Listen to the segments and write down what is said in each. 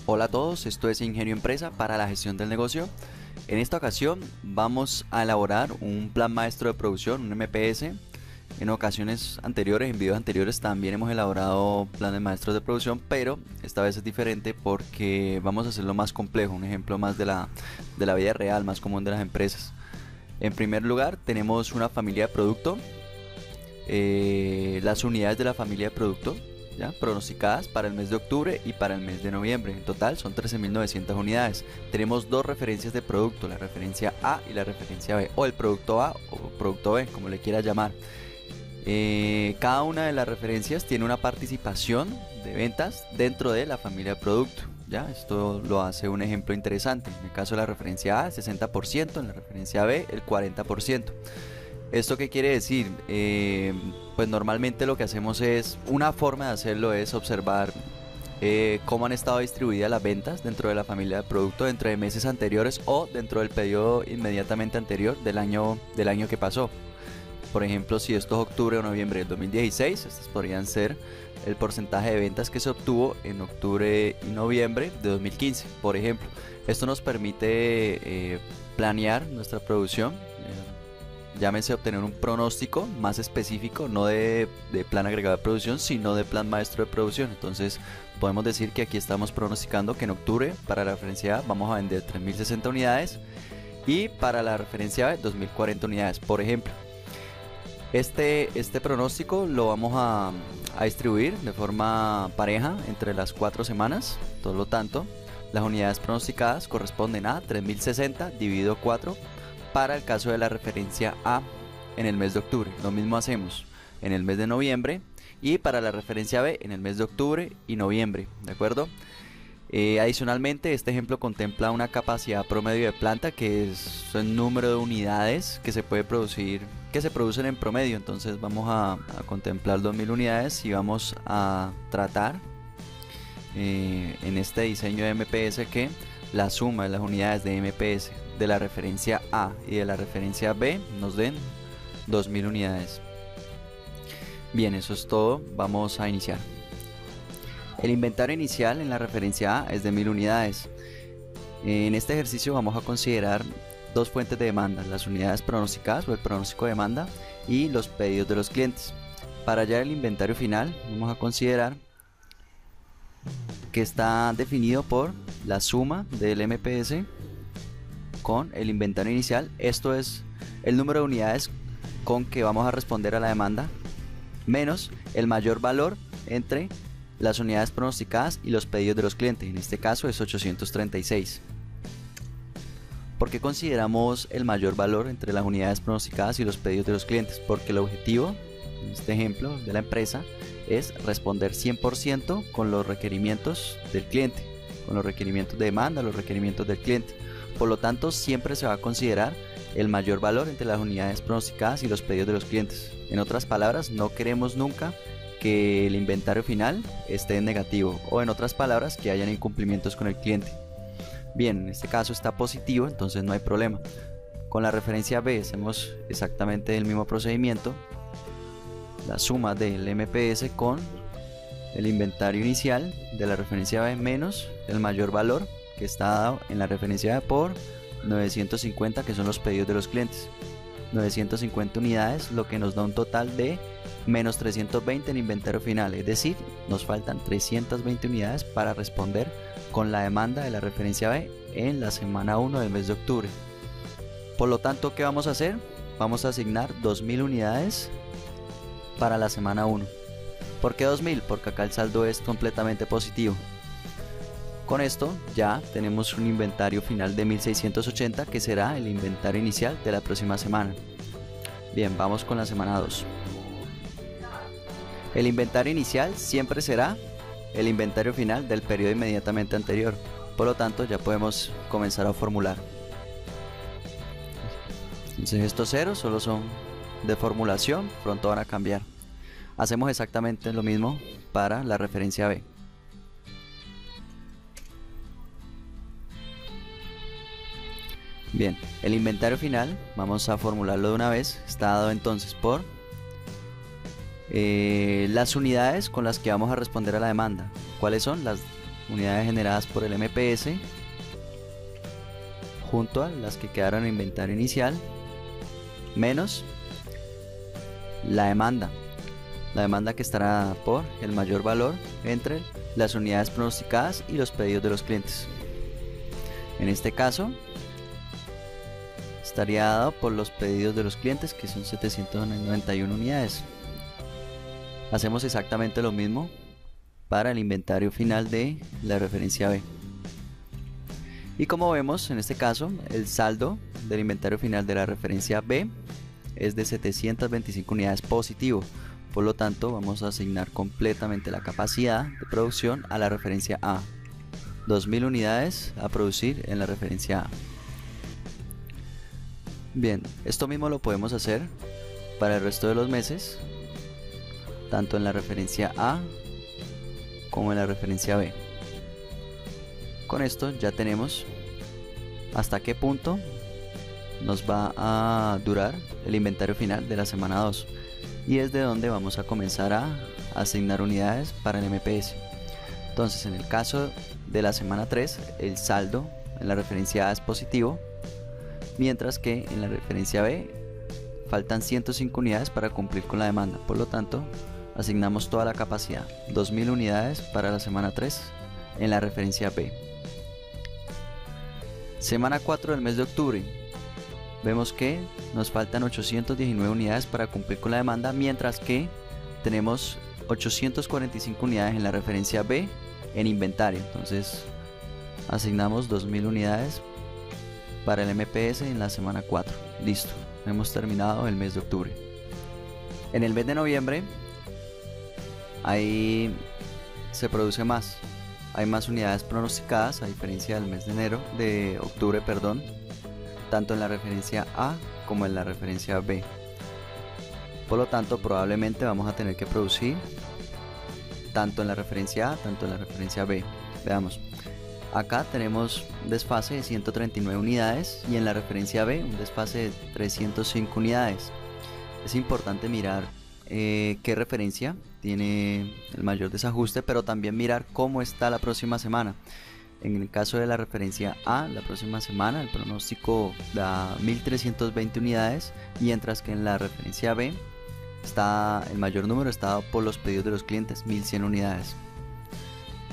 Hola a todos, esto es Ingenio Empresa para la gestión del negocio. En esta ocasión vamos a elaborar un plan maestro de producción, un MPS. En ocasiones anteriores, en videos anteriores también hemos elaborado planes maestros de producción, pero esta vez es diferente porque vamos a hacerlo más complejo, un ejemplo más de la vida real, más común de las empresas. En primer lugar tenemos una familia de producto, las unidades de la familia de producto ¿ya? Pronosticadas para el mes de octubre y para el mes de noviembre. En total son 13.900 unidades. Tenemos dos referencias de producto, la referencia A y la referencia B, o el producto A o producto B, como le quiera llamar. Cada una de las referencias tiene una participación de ventas dentro de la familia de producto. ¿Ya? Esto lo hace un ejemplo interesante. En el caso de la referencia A, 60%, en la referencia B, el 40%. ¿Esto qué quiere decir? Pues normalmente lo que hacemos es, una forma de hacerlo es observar cómo han estado distribuidas las ventas dentro de la familia de producto dentro de meses anteriores o dentro del periodo inmediatamente anterior del año que pasó. Por ejemplo, si esto es octubre o noviembre del 2016, estos podrían ser el porcentaje de ventas que se obtuvo en octubre y noviembre de 2015, por ejemplo. Esto nos permite planear nuestra producción, llámese obtener un pronóstico más específico, no de plan agregado de producción, sino de plan maestro de producción. Entonces podemos decir que aquí estamos pronosticando que en octubre para la referencia A vamos a vender 3.060 unidades y para la referencia B 2.040 unidades, por ejemplo. Este pronóstico lo vamos a distribuir de forma pareja entre las 4 semanas. Por lo tanto, las unidades pronosticadas corresponden a 3.060 dividido 4 para el caso de la referencia A en el mes de octubre. Lo mismo hacemos en el mes de noviembre y para la referencia B en el mes de octubre y noviembre, ¿de acuerdo? Adicionalmente, este ejemplo contempla una capacidad promedio de planta, que es el número de unidades que se puede producir, que se producen en promedio. Entonces vamos a contemplar 2.000 unidades y vamos a tratar en este diseño de MPS que la suma de las unidades de MPS de la referencia A y de la referencia B nos den 2.000 unidades. Bien, eso es todo. Vamos a iniciar. El inventario inicial en la referencia A es de 1.000 unidades. En este ejercicio vamos a considerar dos fuentes de demanda: las unidades pronosticadas o el pronóstico de demanda y los pedidos de los clientes. Para hallar el inventario final vamos a considerar que está definido por la suma del MPS con el inventario inicial. Esto es el número de unidades con que vamos a responder a la demanda menos el mayor valor entre las unidades pronosticadas y los pedidos de los clientes. En este caso es 836. ¿Por qué consideramos el mayor valor entre las unidades pronosticadas y los pedidos de los clientes? Porque el objetivo, en este ejemplo de la empresa, es responder 100% con los requerimientos del cliente, con los requerimientos de demanda, los requerimientos del cliente. Por lo tanto, siempre se va a considerar el mayor valor entre las unidades pronosticadas y los pedidos de los clientes. En otras palabras, no queremos nunca que el inventario final esté en negativo, o en otras palabras, que hayan incumplimientos con el cliente. Bien, en este caso está positivo, entonces no hay problema. Con la referencia B hacemos exactamente el mismo procedimiento, la suma del MPS con el inventario inicial de la referencia B menos el mayor valor que está dado en la referencia B por 950, que son los pedidos de los clientes. 950 unidades, lo que nos da un total de menos 320 en inventario final, es decir, nos faltan 320 unidades para responder con la demanda de la referencia B en la semana 1 del mes de octubre. Por lo tanto, ¿qué vamos a hacer? Vamos a asignar 2.000 unidades para la semana 1. ¿Por qué 2.000? Porque acá el saldo es completamente positivo. Con esto ya tenemos un inventario final de 1.680, que será el inventario inicial de la próxima semana. Bien, vamos con la semana 2. El inventario inicial siempre será el inventario final del periodo inmediatamente anterior. Por lo tanto, ya podemos comenzar a formular. Entonces estos ceros solo son de formulación, pronto van a cambiar. Hacemos exactamente lo mismo para la referencia B. Bien, el inventario final, vamos a formularlo de una vez, está dado entonces por las unidades con las que vamos a responder a la demanda. ¿Cuáles son? Las unidades generadas por el MPS junto a las que quedaron en inventario inicial menos la demanda que estará por el mayor valor entre las unidades pronosticadas y los pedidos de los clientes. En este caso estaría dado por los pedidos de los clientes, que son 791 unidades. Hacemos exactamente lo mismo para el inventario final de la referencia B. Y como vemos, en este caso el saldo del inventario final de la referencia B es de 725 unidades positivo. Por lo tanto, vamos a asignar completamente la capacidad de producción a la referencia A. 2000 unidades a producir en la referencia A. Bien, esto mismo lo podemos hacer para el resto de los meses, tanto en la referencia A como en la referencia B. Con esto ya tenemos hasta qué punto nos va a durar el inventario final de la semana 2 y es de donde vamos a comenzar a asignar unidades para el MPS. Entonces, en el caso de la semana 3, el saldo en la referencia A es positivo, mientras que en la referencia B faltan 105 unidades para cumplir con la demanda. Por lo tanto, asignamos toda la capacidad, 2000 unidades para la semana 3 en la referencia B. Semana 4 del mes de octubre. Vemos que nos faltan 819 unidades para cumplir con la demanda, mientras que tenemos 845 unidades en la referencia B en inventario. Entonces asignamos 2000 unidades para el MPS en la semana 4. Listo, hemos terminado el mes de octubre. En el mes de noviembre ahí se produce más, hay más unidades pronosticadas a diferencia del mes de octubre, tanto en la referencia A como en la referencia B. Por lo tanto, probablemente vamos a tener que producir tanto en la referencia A, tanto en la referencia B. Veamos, acá tenemos un desfase de 139 unidades y en la referencia B un desfase de 305 unidades. Es importante mirar qué referencia tiene el mayor desajuste, pero también mirar cómo está la próxima semana. En el caso de la referencia A, la próxima semana el pronóstico da 1320 unidades, mientras que en la referencia B el mayor número está dado por los pedidos de los clientes, 1100 unidades.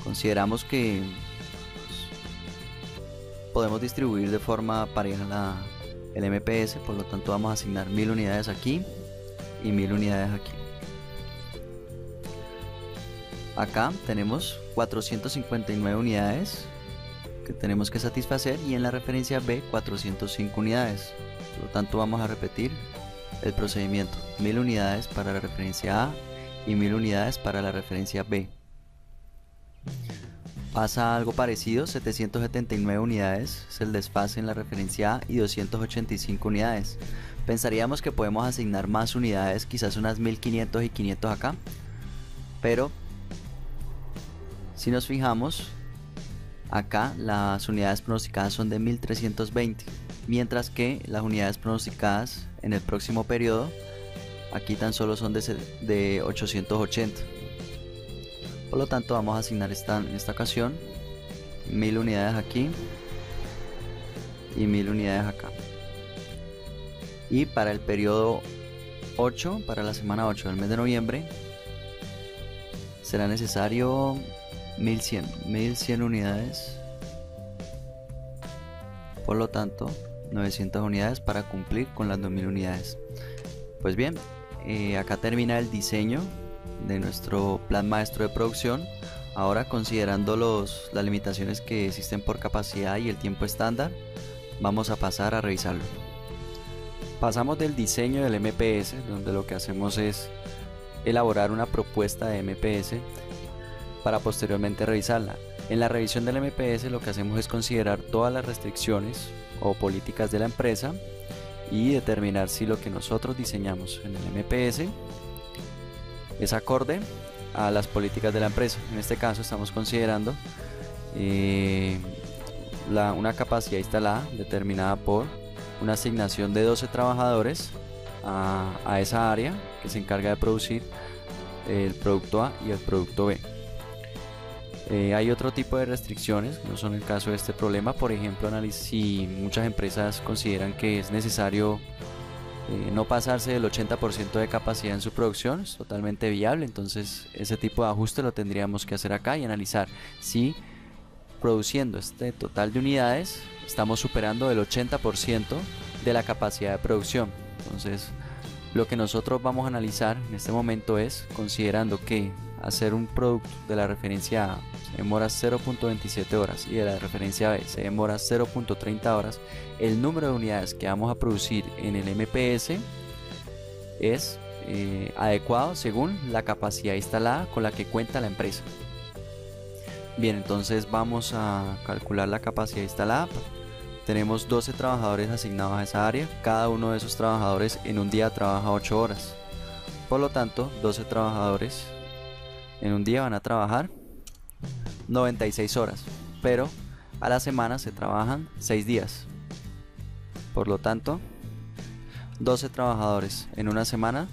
Consideramos que podemos distribuir de forma pareja el MPS, por lo tanto vamos a asignar 1000 unidades aquí y 1000 unidades aquí. Acá tenemos 459 unidades que tenemos que satisfacer y en la referencia B 405 unidades. Por lo tanto vamos a repetir el procedimiento, 1000 unidades para la referencia A y 1000 unidades para la referencia B. Pasa algo parecido, 779 unidades es el desfase en la referencia A y 285 unidades. Pensaríamos que podemos asignar más unidades, quizás unas 1500 y 500 acá, pero si nos fijamos, acá las unidades pronosticadas son de 1320, mientras que las unidades pronosticadas en el próximo periodo aquí tan solo son de 880. Por lo tanto vamos a asignar en esta ocasión 1000 unidades aquí y 1000 unidades acá. Y para el periodo 8, para la semana 8 del mes de noviembre, será necesario 1100 unidades, por lo tanto 900 unidades para cumplir con las 2000 unidades. Pues bien, acá termina el diseño de nuestro plan maestro de producción. Ahora, considerando las limitaciones que existen por capacidad y el tiempo estándar, vamos a pasar a revisarlo. Pasamos del diseño del MPS, donde lo que hacemos es elaborar una propuesta de MPS para posteriormente revisarla. En la revisión del MPS lo que hacemos es considerar todas las restricciones o políticas de la empresa y determinar si lo que nosotros diseñamos en el MPS es acorde a las políticas de la empresa. En este caso estamos considerando una capacidad instalada determinada por una asignación de 12 trabajadores a esa área que se encarga de producir el producto A y el producto B. Hay otro tipo de restricciones que no son el caso de este problema. Por ejemplo, si muchas empresas consideran que es necesario no pasarse del 80% de capacidad en su producción, es totalmente viable. Entonces ese tipo de ajuste lo tendríamos que hacer acá y analizar si produciendo este total de unidades estamos superando el 80% de la capacidad de producción. Entonces lo que nosotros vamos a analizar en este momento es, considerando que hacer un producto de la referencia A se demora 0.27 horas y de la referencia B se demora 0.30 horas, el número de unidades que vamos a producir en el MPS es adecuado según la capacidad instalada con la que cuenta la empresa. Bien, entonces vamos a calcular la capacidad instalada. Tenemos 12 trabajadores asignados a esa área. Cada uno de esos trabajadores en un día trabaja 8 horas. Por lo tanto, 12 trabajadores en un día van a trabajar 96 horas. Pero a la semana se trabajan 6 días. Por lo tanto, 12 trabajadores en una semana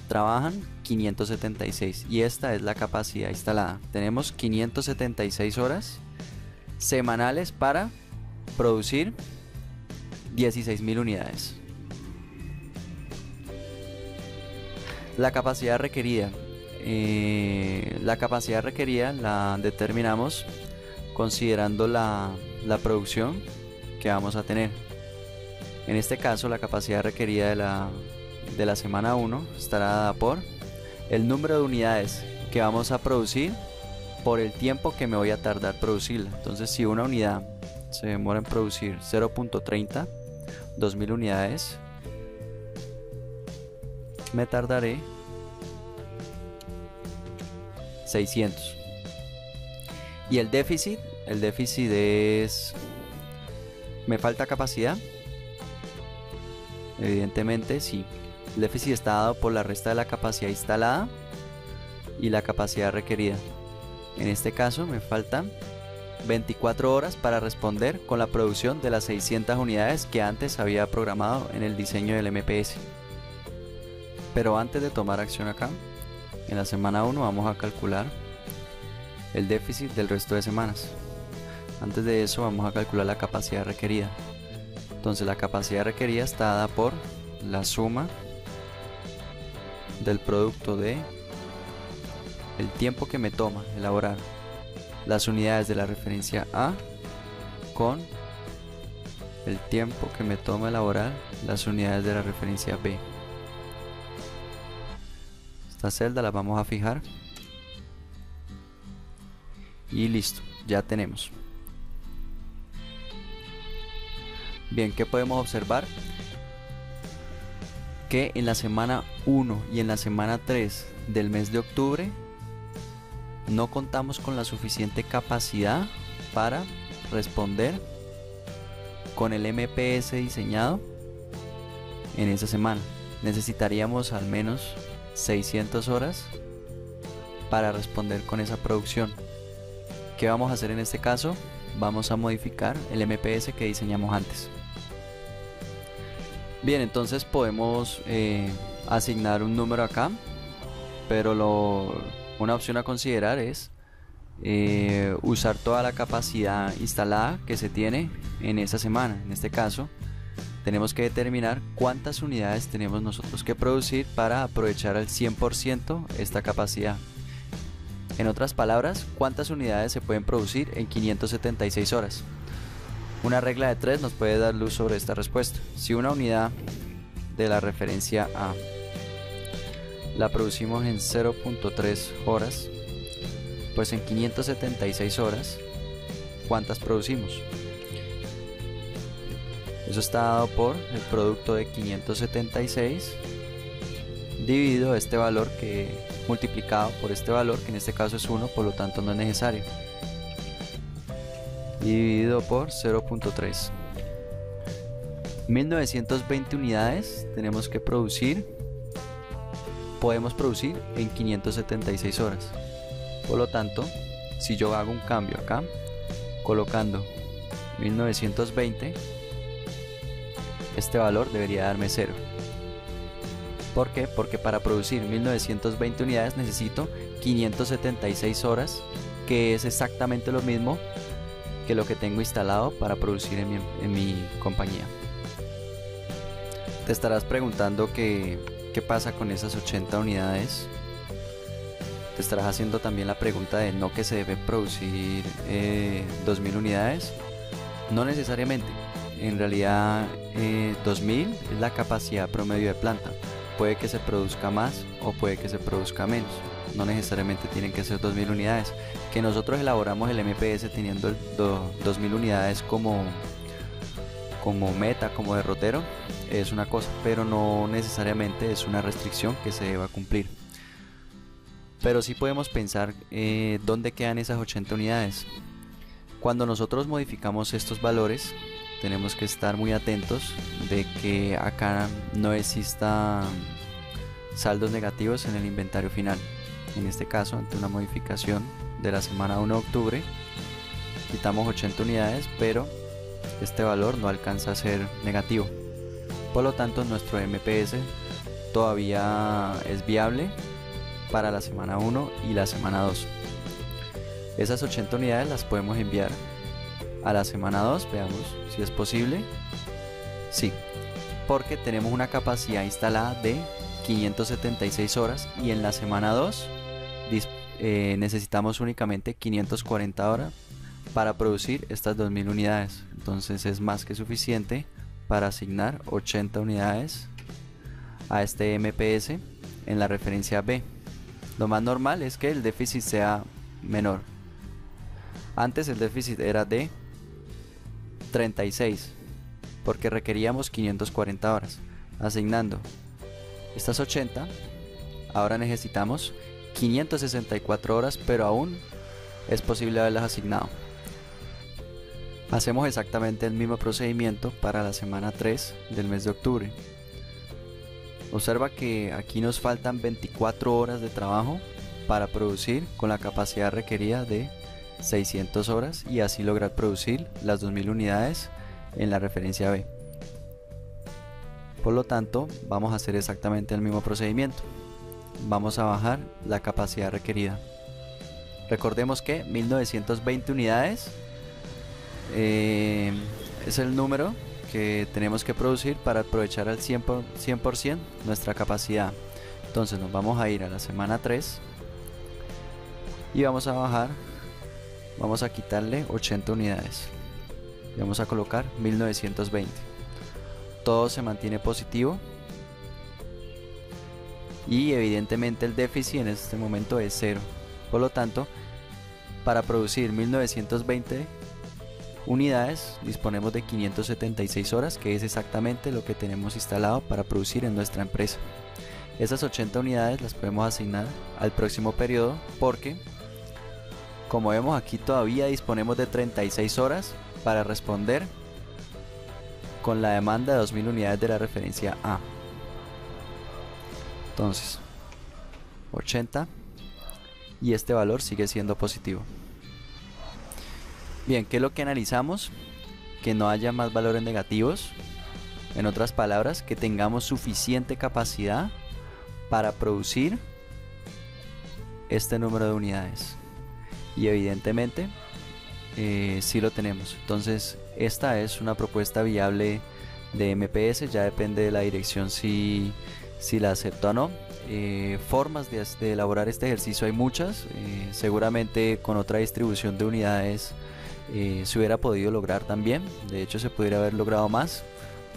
trabajan 576. Y esta es la capacidad instalada. Tenemos 576 horas semanales para producir 16.000 unidades. La capacidad requerida. La determinamos considerando la producción que vamos a tener. En este caso, la capacidad requerida de la semana 1 estará dada por el número de unidades que vamos a producir por el tiempo que me voy a tardar producirla. Entonces, si una unidad se demora en producir 0.30, 2000 unidades, me tardaré 600. Y el déficit es, ¿me falta capacidad? Evidentemente sí. El déficit está dado por la resta de la capacidad instalada y la capacidad requerida. En este caso me faltan 24 horas para responder con la producción de las 600 unidades que antes había programado en el diseño del MPS. Pero antes de tomar acción acá, en la semana 1 vamos a calcular el déficit del resto de semanas. Antes de eso vamos a calcular la capacidad requerida. Entonces la capacidad requerida está dada por la suma del producto de el tiempo que me toma elaborar las unidades de la referencia A con el tiempo que me toma elaborar las unidades de la referencia B. Esta celda la vamos a fijar y listo, ya tenemos. Bien, ¿qué podemos observar? Que en la semana 1 y en la semana 3 del mes de octubre no contamos con la suficiente capacidad para responder con el MPS diseñado en esa semana. Necesitaríamos al menos 600 horas para responder con esa producción. ¿Qué vamos a hacer en este caso? Vamos a modificar el MPS que diseñamos antes. Bien, entonces podemos asignar un número acá, pero una opción a considerar es usar toda la capacidad instalada que se tiene en esa semana. En este caso tenemos que determinar cuántas unidades tenemos nosotros que producir para aprovechar al 100% esta capacidad. En otras palabras, cuántas unidades se pueden producir en 576 horas. Una regla de 3 nos puede dar luz sobre esta respuesta. Si una unidad de la referencia A la producimos en 0.3 horas, pues en 576 horas, ¿cuántas producimos? Eso está dado por el producto de 576 dividido este valor multiplicado por este valor, que en este caso es 1, por lo tanto no es necesario, dividido por 0.3. 1920 unidades tenemos que podemos producir en 576 horas. Por lo tanto, si yo hago un cambio acá colocando 1920, este valor debería darme 0. ¿Por qué? Porque para producir 1920 unidades necesito 576 horas que es exactamente lo mismo que lo que tengo instalado para producir en mi compañía. Te estarás preguntando qué pasa con esas 80 unidades. Te estarás haciendo también la pregunta de no que se deben producir 2000 unidades. No necesariamente. En realidad 2000 es la capacidad promedio de planta. Puede que se produzca más o puede que se produzca menos. No necesariamente tienen que ser 2000 unidades. Que nosotros elaboramos el MPS teniendo 2000 unidades como meta, como derrotero, es una cosa, pero no necesariamente es una restricción que se deba cumplir. Pero sí podemos pensar dónde quedan esas 80 unidades. Cuando nosotros modificamos estos valores, tenemos que estar muy atentos de que acá no existan saldos negativos en el inventario final. En este caso, ante una modificación de la semana 1 de octubre, quitamos 80 unidades, pero este valor no alcanza a ser negativo. Por lo tanto, nuestro MPS todavía es viable para la semana 1 y la semana 2. Esas 80 unidades las podemos enviar a la semana 2, veamos si es posible. Sí, porque tenemos una capacidad instalada de 576 horas y en la semana 2 necesitamos únicamente 540 horas para producir estas 2000 unidades. Entonces es más que suficiente para asignar 80 unidades a este MPS en la referencia B. Lo más normal es que el déficit sea menor. Antes el déficit era de 36 porque requeríamos 540 horas. Asignando estas 80, ahora necesitamos 564 horas, pero aún es posible haberlas asignado. Hacemos exactamente el mismo procedimiento para la semana 3 del mes de octubre. Observa que aquí nos faltan 24 horas de trabajo para producir con la capacidad requerida de 600 horas y así lograr producir las 2000 unidades en la referencia B. Por lo tanto, vamos a hacer exactamente el mismo procedimiento. Vamos a bajar la capacidad requerida. Recordemos que 1920 unidades es el número que tenemos que producir para aprovechar al 100% nuestra capacidad. Entonces nos vamos a ir a la semana 3 y vamos a bajar, vamos a quitarle 80 unidades y vamos a colocar 1920. Todo se mantiene positivo y evidentemente el déficit en este momento es 0. Por lo tanto, para producir 1920 unidades disponemos de 576 horas, que es exactamente lo que tenemos instalado para producir en nuestra empresa. Esas 80 unidades las podemos asignar al próximo periodo porque, como vemos aquí, todavía disponemos de 36 horas para responder con la demanda de 2000 unidades de la referencia A. Entonces 80 y este valor sigue siendo positivo. Bien, ¿qué es lo que analizamos? Que no haya más valores negativos. En otras palabras, que tengamos suficiente capacidad para producir este número de unidades. Y evidentemente sí lo tenemos. Entonces esta es una propuesta viable de MPS. Ya depende de la dirección si la acepta o no. Formas de elaborar este ejercicio hay muchas. Seguramente con otra distribución de unidades se hubiera podido lograr también. De hecho se pudiera haber logrado más.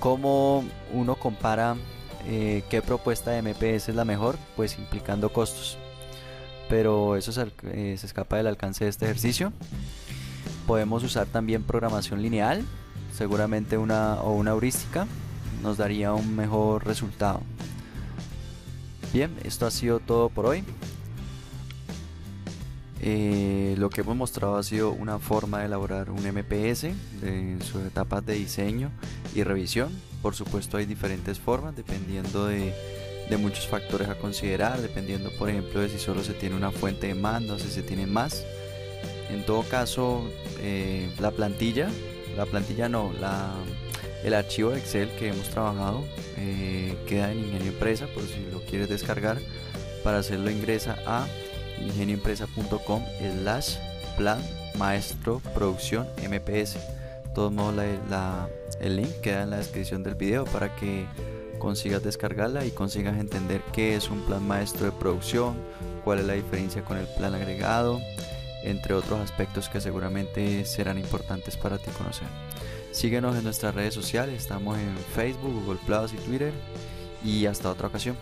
¿Cómo uno compara qué propuesta de MPS es la mejor? Pues implicando costos, pero eso se escapa del alcance de este ejercicio. Podemos usar también programación lineal, seguramente una heurística nos daría un mejor resultado. Bien, esto ha sido todo por hoy. Lo que hemos mostrado ha sido una forma de elaborar un MPS en sus etapas de diseño y revisión. Por supuesto hay diferentes formas dependiendo de muchos factores a considerar, dependiendo por ejemplo de si solo se tiene una fuente de mando o si se tienen más. En todo caso el archivo de Excel que hemos trabajado queda en Ingenio Empresa, por si lo quieres descargar. Para hacerlo ingresa a ingenioempresa.com/ Plan Maestro Producción MPS. De todos modos, el link queda en la descripción del video para que consigas descargarla y consigas entender qué es un plan maestro de producción, cuál es la diferencia con el plan agregado, entre otros aspectos que seguramente serán importantes para ti conocer. Síguenos en nuestras redes sociales, estamos en Facebook, Google Plus y Twitter, y hasta otra ocasión.